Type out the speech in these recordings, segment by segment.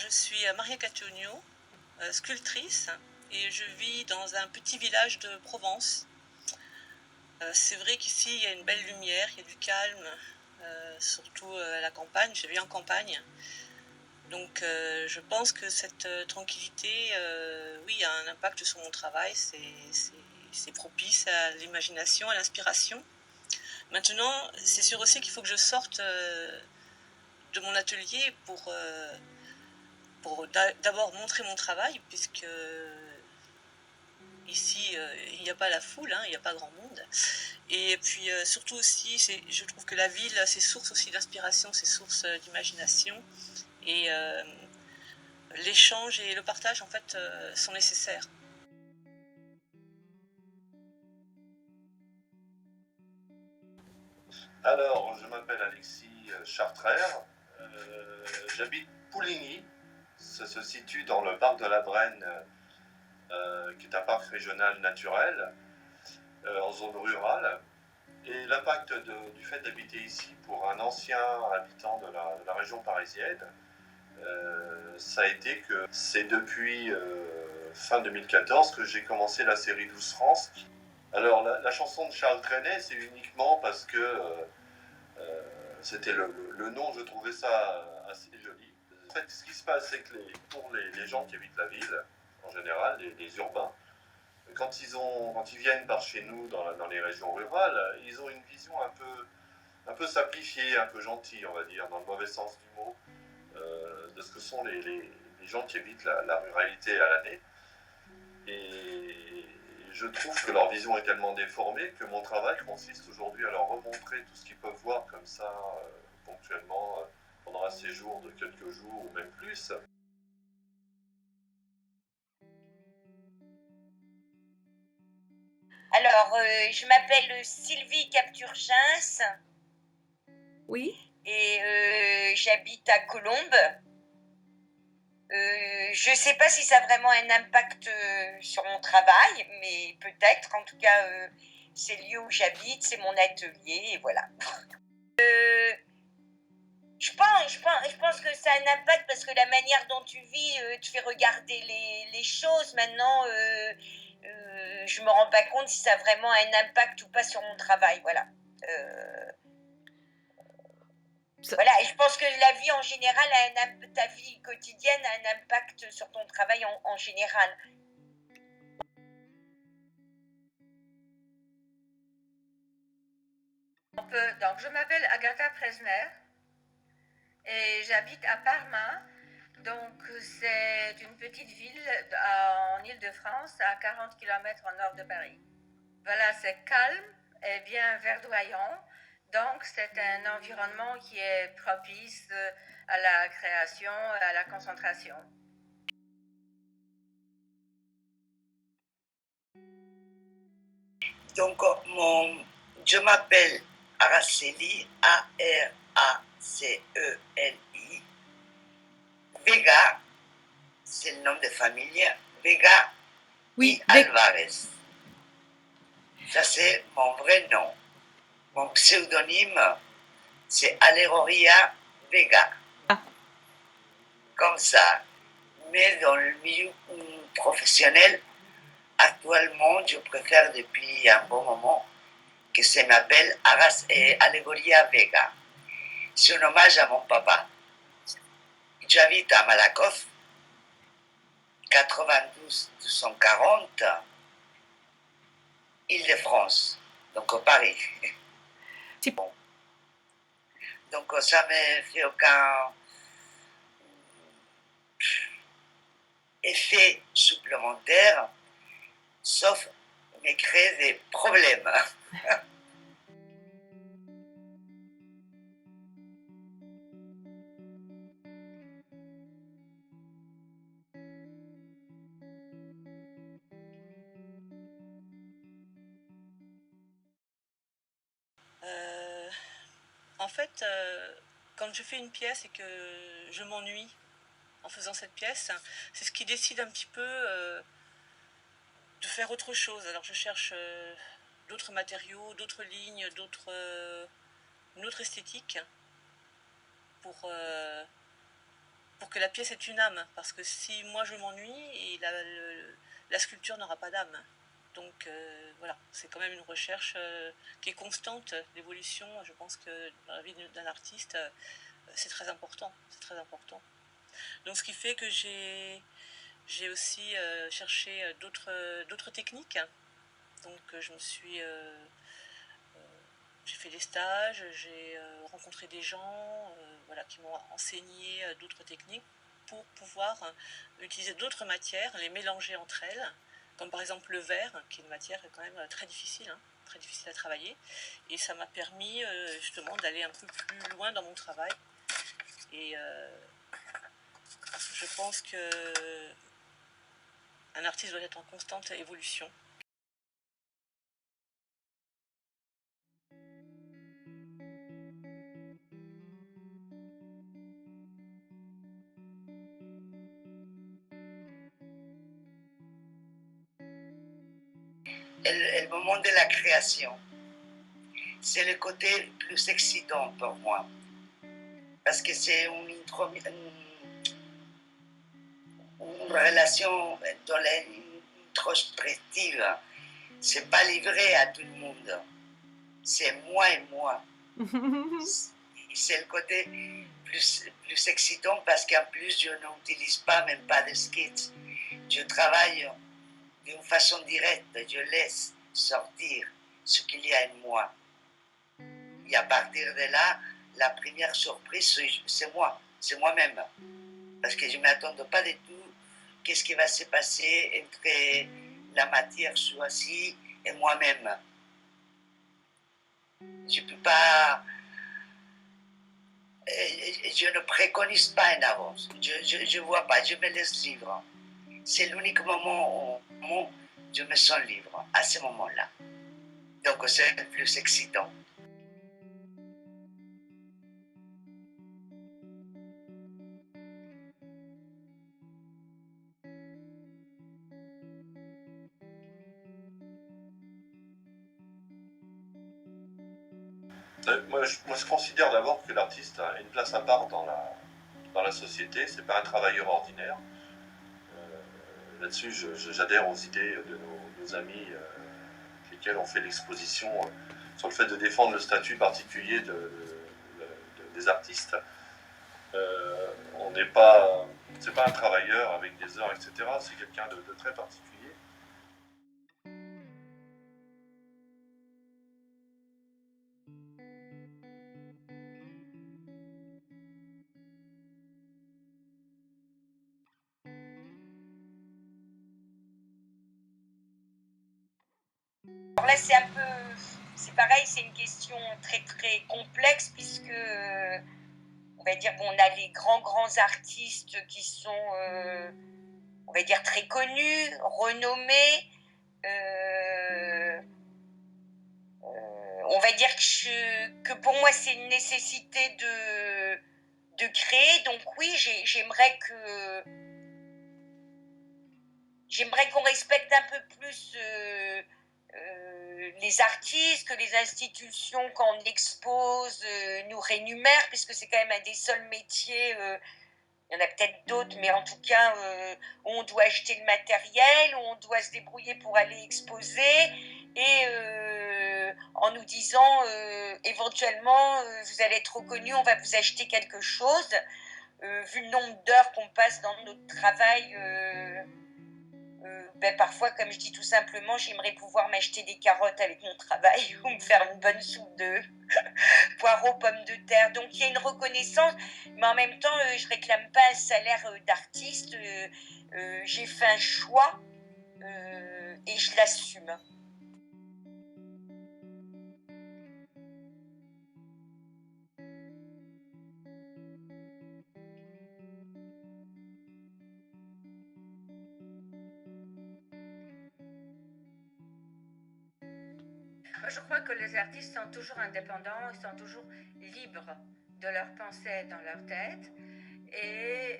je suis Maria Cattonio, sculptrice, et je vis dans un petit village de Provence. C'est vrai qu'ici il y a une belle lumière, il y a du calme, surtout à la campagne, je vis en campagne. Donc je pense que cette tranquillité, oui, a un impact sur mon travail, c'est propice à l'imagination, à l'inspiration. Maintenant, c'est sûr aussi qu'il faut que je sorte de mon atelier pour d'abord montrer mon travail, puisque ici il n'y a pas la foule, hein, il n'y a pas grand monde. Et puis surtout aussi, je trouve que la ville, c'est source aussi d'inspiration, c'est source d'imagination. Et l'échange et le partage en fait sont nécessaires. Alors, je m'appelle Alexis Chartrère, j'habite Pouligny, ça se situe dans le parc de la Brenne, qui est un parc régional naturel, en zone rurale. Et l'impact du fait d'habiter ici pour un ancien habitant de la région parisienne, ça a été que c'est depuis fin 2014 que j'ai commencé la série 12 France. Alors la chanson de Charles Trenet, c'est uniquement parce que c'était le nom, je trouvais ça assez joli. En fait, ce qui se passe, c'est que pour les gens qui habitent la ville, en général, les urbains, quand ils viennent par chez nous dans les régions rurales, ils ont une vision un peu simplifiée, un peu gentille, on va dire, dans le mauvais sens du mot, de ce que sont les gens qui habitent la ruralité à l'année. Et je trouve que leur vision est tellement déformée que mon travail consiste aujourd'hui à leur remontrer tout ce qu'ils peuvent voir comme ça, ponctuellement, pendant un séjour de quelques jours ou même plus. Alors, je m'appelle Sylvie Capturgins. Oui. Et j'habite à Colombes. Je ne sais pas si ça a vraiment un impact sur mon travail, mais peut-être. En tout cas, c'est le lieu où j'habite, c'est mon atelier, et voilà. Je pense que ça a un impact parce que la manière dont tu vis te fait regarder les choses. Maintenant, je me rends pas compte si ça a vraiment un impact ou pas sur mon travail, voilà. Voilà, et je pense que la vie en général, ta vie quotidienne a un impact sur ton travail en général. Donc, je m'appelle Agatha Presner et j'habite à Parma. Donc, c'est une petite ville en Île-de-France, à 40 km au nord de Paris. Voilà, c'est calme et bien verdoyant. Donc, c'est un environnement qui est propice à la création et à la concentration. Donc, je m'appelle Araceli, A-R-A-C-E-L-I. Vega, c'est le nom de famille. Vega Oui, Alvarez. Ça, c'est mon vrai nom. Mon pseudonyme, c'est Aleroria Vega. Ah. Comme ça. Mais dans le milieu professionnel, actuellement, je préfère depuis un bon moment que ça m'appelle Alegoria Vega. C'est un hommage à mon papa. J'habite à Malakoff, 92 240, Île-de-France, donc Paris. Bon. Donc ça ne fait aucun effet supplémentaire, sauf me créer des problèmes. En fait, quand je fais une pièce et que je m'ennuie en faisant cette pièce, c'est ce qui décide un petit peu de faire autre chose. Alors je cherche d'autres matériaux, d'autres lignes, une autre esthétique pour pour que la pièce ait une âme. Parce que si moi je m'ennuie, la sculpture n'aura pas d'âme. Donc voilà, c'est quand même une recherche qui est constante. L'évolution, je pense que dans la vie d'un artiste, c'est très important. C'est très important. Donc ce qui fait que j'ai aussi cherché d'autres techniques. Donc j'ai fait des stages, j'ai rencontré des gens voilà, qui m'ont enseigné d'autres techniques pour pouvoir utiliser d'autres matières, les mélanger entre elles, comme par exemple le verre, qui est une matière quand même très difficile à travailler. Et ça m'a permis justement d'aller un peu plus loin dans mon travail. Et je pense que un artiste doit être en constante évolution. Et le moment de la création, c'est le côté plus excitant pour moi. Parce que c'est une relation dans l'introspective. C'est pas livré à tout le monde. C'est moi et moi. C'est le côté plus excitant parce qu'en plus, je n'utilise pas même pas de sketch. Je travaille d'une façon directe. Je laisse sortir ce qu'il y a en moi. Et à partir de là, la première surprise, c'est moi. C'est moi-même. Parce que je ne m'attends pas du tout qu'est-ce qui va se passer entre la matière choisie et moi-même. Je ne peux pas... Je ne préconise pas en avance. Je ne vois pas, je me laisse libre. C'est l'unique moment où je me sens libre, à ce moment-là. Donc c'est le plus excitant. Moi, je considère d'abord que l'artiste a une place à part dans la société. C'est pas un travailleur ordinaire. Là-dessus, j'adhère aux idées de nos amis avec lesquels on fait l'exposition sur le fait de défendre le statut particulier des artistes. On n'est pas, c'est pas un travailleur avec des heures, etc. C'est quelqu'un de très particulier. Alors là, c'est pareil, c'est une question très très complexe puisque, on va dire, bon, on a les grands artistes qui sont, on va dire, très connus, renommés. On va dire que pour moi, c'est une nécessité de créer. Donc oui, j'aimerais qu'on respecte un peu plus les artistes, que les institutions, quand on expose, nous rémunèrent, puisque c'est quand même un des seuls métiers, il y en a peut-être d'autres, mais en tout cas, où on doit acheter le matériel, où on doit se débrouiller pour aller exposer, et en nous disant, éventuellement, vous allez être reconnu, on va vous acheter quelque chose. Vu le nombre d'heures qu'on passe dans notre travail, parfois, comme je dis tout simplement, j'aimerais pouvoir m'acheter des carottes avec mon travail ou me faire une bonne soupe de poireaux, pommes de terre. Donc il y a une reconnaissance, mais en même temps, je réclame pas un salaire d'artiste. J'ai fait un choix et je l'assume. Moi, je crois que les artistes sont toujours indépendants, ils sont toujours libres de leurs pensées dans leur tête et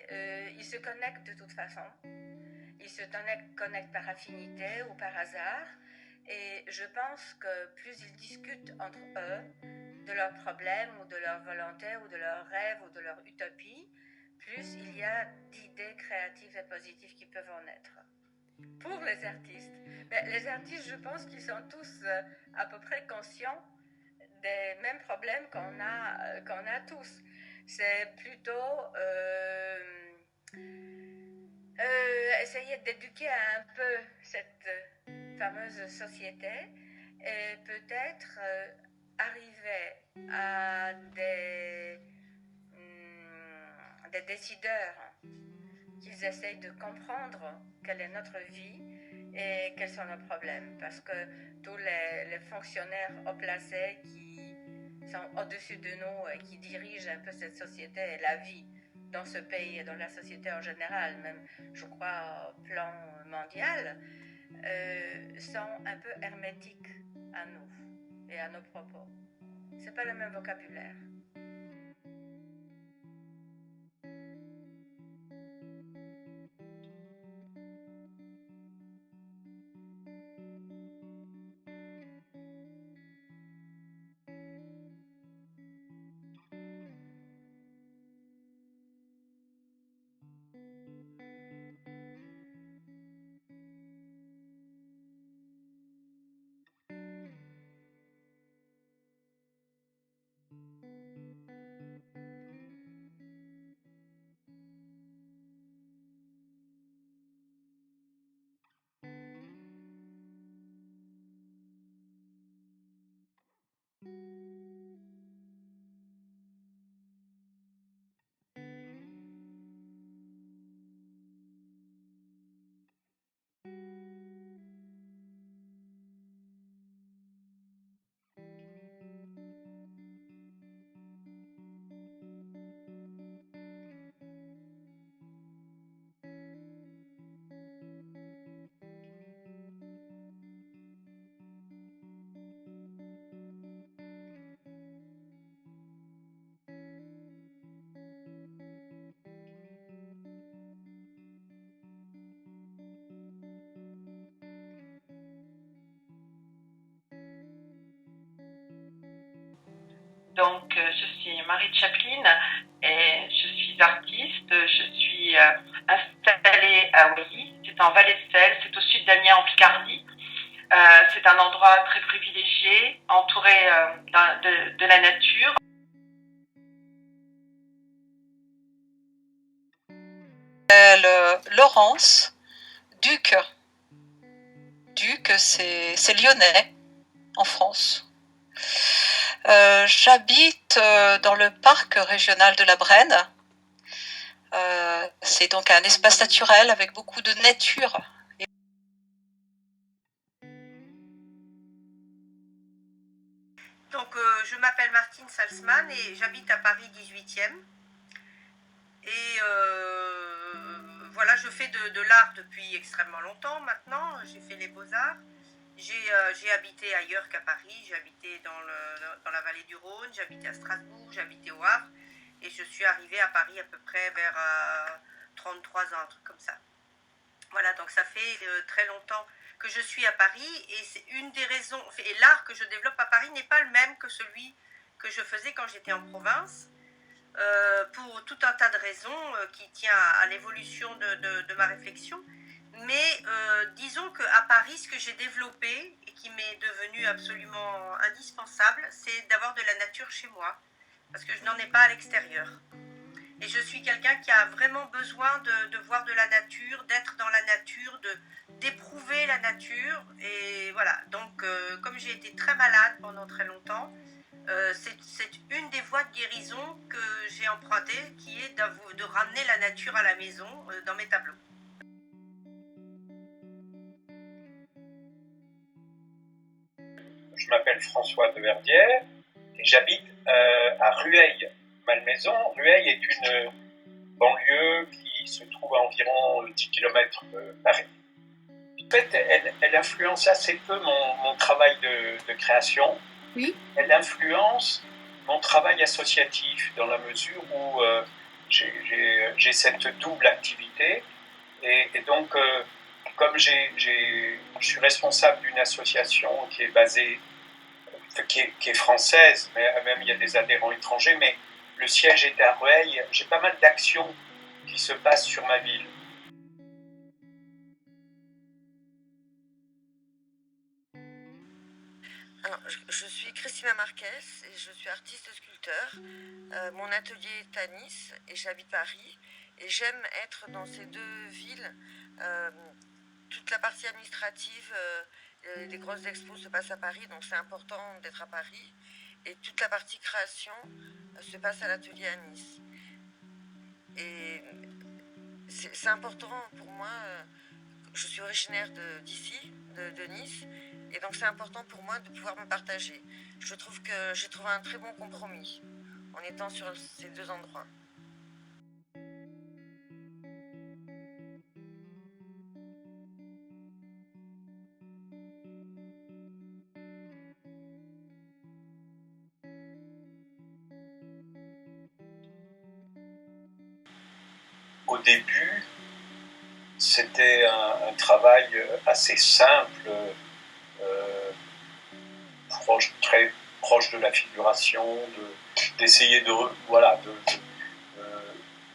ils se connectent de toute façon. Ils se connectent par affinité ou par hasard et je pense que plus ils discutent entre eux de leurs problèmes ou de leur volonté ou de leurs rêves ou de leur utopie, plus il y a d'idées créatives et positives qui peuvent en être. Pour les artistes. Mais les artistes, je pense qu'ils sont tous à peu près conscients des mêmes problèmes qu'on a tous. C'est plutôt essayer d'éduquer un peu cette fameuse société et peut-être arriver à des décideurs qu'ils essayent de comprendre quelle est notre vie et quels sont nos problèmes. Parce que tous les fonctionnaires haut placés qui sont au-dessus de nous et qui dirigent un peu cette société et la vie dans ce pays et dans la société en général, même je crois au plan mondial, sont un peu hermétiques à nous et à nos propos. C'est pas le même vocabulaire. Donc, je suis Marie Chaplin et je suis artiste. Je suis installée à Ouilly. C'est en Vallée de Celle, c'est au sud d'Amiens en Picardie. C'est un endroit très privilégié, entouré de la nature. Laurence Duc. Duc, c'est lyonnais, en France. J'habite dans le parc régional de la Brenne. C'est donc un espace naturel avec beaucoup de nature. Donc, je m'appelle Martine Salzman et j'habite à Paris 18e. Et voilà, je fais de l'art depuis extrêmement longtemps maintenant. J'ai fait les beaux-arts. J'ai habité ailleurs qu'à Paris. J'ai habité dans la vallée du Rhône, j'ai habité à Strasbourg, j'ai habité au Havre. Et je suis arrivée à Paris à peu près vers 33 ans, un truc comme ça. Voilà, donc ça fait très longtemps que je suis à Paris. Et c'est une des raisons, et l'art que je développe à Paris n'est pas le même que celui que je faisais quand j'étais en province. Pour tout un tas de raisons qui tient à l'évolution de ma réflexion. Mais disons qu'à Paris, ce que j'ai développé et qui m'est devenu absolument indispensable, c'est d'avoir de la nature chez moi, parce que je n'en ai pas à l'extérieur. Et je suis quelqu'un qui a vraiment besoin de voir de la nature, d'être dans la nature, d'éprouver la nature. Et voilà, donc comme j'ai été très malade pendant très longtemps, c'est une des voies de guérison que j'ai empruntées, qui est de ramener la nature à la maison dans mes tableaux. Je m'appelle François de Verdière et j'habite à Rueil-Malmaison. Rueil est une banlieue qui se trouve à environ 10 km de Paris. En fait, elle influence assez peu mon travail de création. Oui. Elle influence mon travail associatif dans la mesure où j'ai cette double activité et donc comme je suis responsable d'une association qui est basée, qui est française, mais même il y a des adhérents étrangers, mais le siège est à Rueil. J'ai pas mal d'actions qui se passe sur ma ville. Alors, je suis Christina Marquez et je suis artiste sculpteur. Mon atelier est à Nice et j'habite Paris. Et j'aime être dans ces deux villes. Toute la partie administrative, les grosses expos se passent à Paris, donc c'est important d'être à Paris. Et toute la partie création se passe à l'atelier à Nice. Et c'est important pour moi. Je suis originaire d'ici, de Nice, et donc c'est important pour moi de pouvoir me partager. Je trouve que j'ai trouvé un très bon compromis en étant sur ces deux endroits. Au début, c'était un travail assez simple, très proche de la figuration, d'essayer de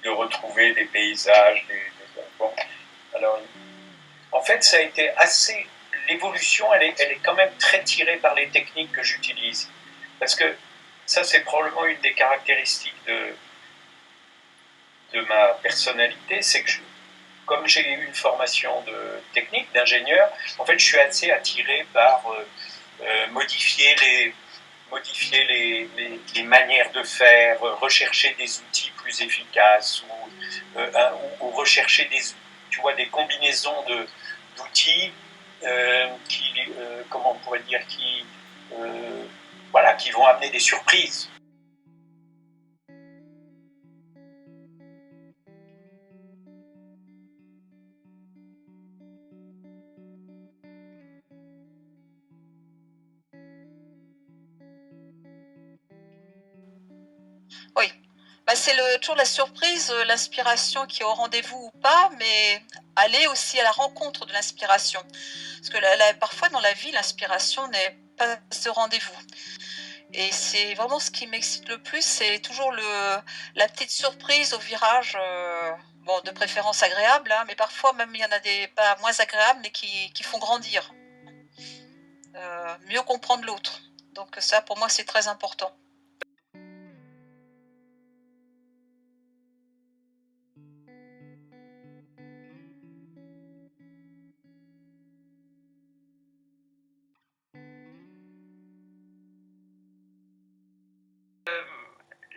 retrouver des paysages, bon. Alors, en fait, ça a été assez... L'évolution, elle est quand même très tirée par les techniques que j'utilise. Parce que ça, c'est probablement une des caractéristiques de ma personnalité, c'est que comme j'ai eu une formation de technique, d'ingénieur, en fait, je suis assez attiré par modifier les manières de faire, rechercher des outils plus efficaces ou rechercher des combinaisons d'outils comment on pourrait dire, qui vont amener des surprises. Oui, c'est toujours la surprise, l'inspiration qui est au rendez-vous ou pas, mais aller aussi à la rencontre de l'inspiration. Parce que parfois dans la vie, l'inspiration n'est pas ce rendez-vous. Et c'est vraiment ce qui m'excite le plus, c'est toujours la petite surprise au virage, bon, de préférence agréable, hein, mais parfois même il y en a des pas moins agréables, mais qui font grandir, mieux comprendre l'autre. Donc ça, pour moi, c'est très important.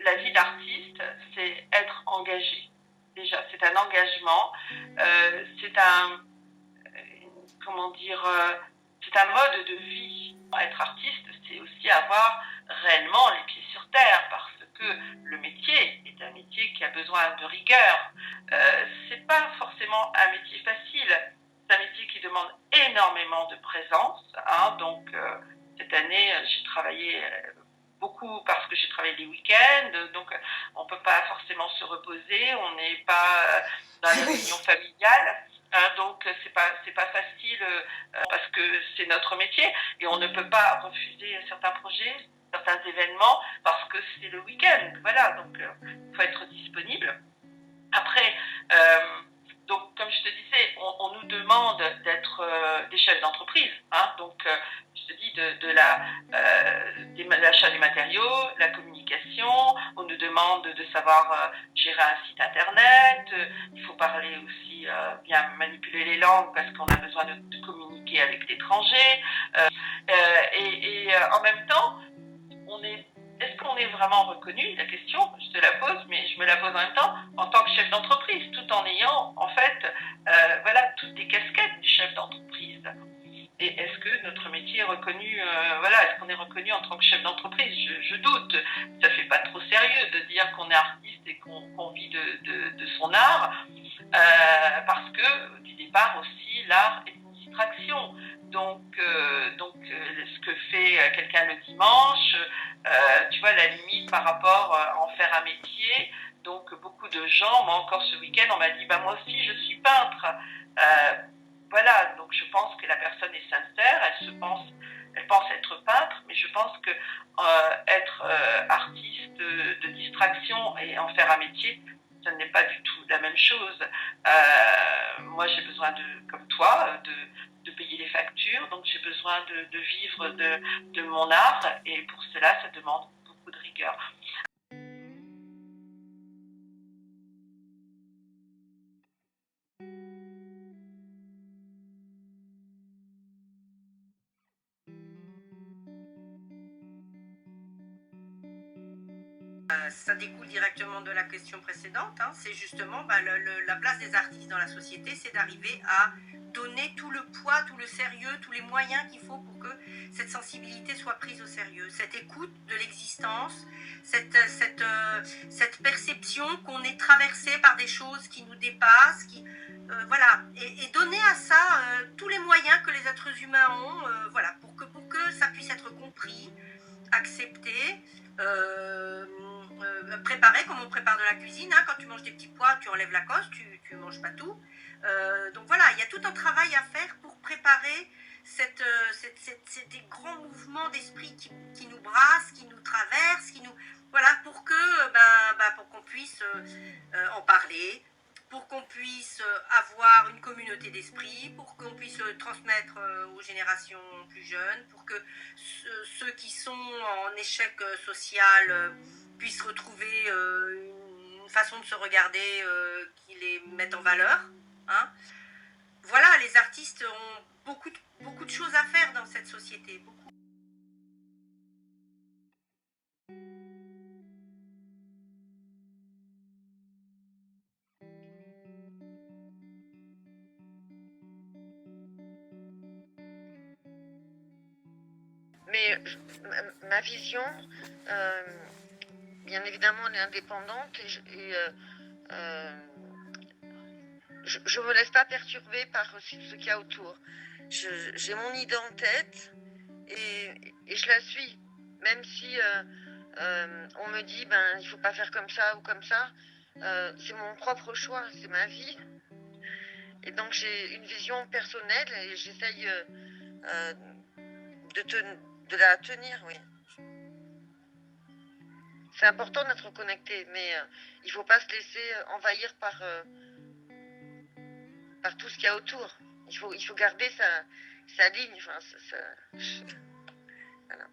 La vie d'artiste, c'est être engagé. Déjà, c'est un engagement, c'est un mode de vie. Être artiste, c'est aussi avoir réellement les pieds sur terre, parce que le métier est un métier qui a besoin de rigueur. C'est pas forcément un métier facile, c'est un métier qui demande énormément de présence. Donc, cette année, j'ai travaillé beaucoup parce que j'ai travaillé les week-ends, donc on ne peut pas forcément se reposer, on n'est pas dans les réunions familiales. Donc c'est pas facile parce que c'est notre métier et on ne peut pas refuser certains projets, certains événements parce que c'est le week-end. Voilà, donc il faut être disponible. Après, donc comme je te disais, on nous demande d'être des chefs d'entreprise. Donc je te dis de l'achat des matériaux, la communication. On nous demande de savoir gérer un site internet. Il faut parler aussi bien manipuler les langues parce qu'on a besoin de communiquer avec l'étranger. Et en même temps, est-ce qu'on est vraiment reconnu? La question, je te la pose, mais je me la pose en même temps, en tant que chef d'entreprise, tout en ayant, en fait, toutes les casquettes du chef d'entreprise. Et est-ce que notre métier est reconnu, est-ce qu'on est reconnu en tant que chef d'entreprise? Je doute. Ça fait pas trop sérieux de dire qu'on est artiste et qu'on vit de son art, parce que, du départ aussi, l'art est une distraction. Donc, ce que fait quelqu'un le dimanche, tu vois, la limite par rapport à en faire un métier. Donc, beaucoup de gens, moi encore ce week-end, on m'a dit, moi aussi, je suis peintre. Donc je pense que la personne est sincère, elle pense être peintre, mais je pense que être artiste de distraction et en faire un métier, ce n'est pas du tout la même même chose. Moi, j'ai besoin comme toi, de payer les factures, donc j'ai besoin de vivre de mon art, et pour cela, ça demande beaucoup de rigueur. Ça découle directement de la question précédente, hein. C'est justement la place des artistes dans la société, c'est d'arriver à donner tout le poids, tout le sérieux, tous les moyens qu'il faut pour que cette sensibilité soit prise au sérieux, cette écoute de l'existence, cette perception qu'on est traversé par des choses qui nous dépassent, voilà, et donner à ça tous les moyens que les êtres humains ont, voilà, pour que ça puisse être compris, accepté, préparer comme on prépare de la cuisine, hein. Quand tu manges des petits pois, tu enlèves la cosse, tu manges pas tout. Donc voilà, il y a tout un travail à faire pour préparer ces grands mouvements d'esprit qui nous brassent, qui nous traversent, voilà, pour qu'on puisse en parler, pour qu'on puisse avoir une communauté d'esprit, pour qu'on puisse le transmettre aux générations plus jeunes, pour que ceux qui sont en échec social puissent retrouver une façon de se regarder qui les mette en valeur, hein. Voilà, les artistes ont beaucoup de choses à faire dans cette société, beaucoup. Mais ma vision, bien évidemment, elle est indépendante et je me laisse pas perturber par ce qu'il y a autour. J'ai mon idée en tête et je la suis. Même si on me dit il faut pas faire comme ça ou comme ça, c'est mon propre choix, c'est ma vie. Et donc j'ai une vision personnelle et j'essaye de la tenir, oui. C'est important d'être connecté, mais il faut pas se laisser envahir par tout ce qu'il y a autour. Il faut garder sa ligne. Enfin, voilà.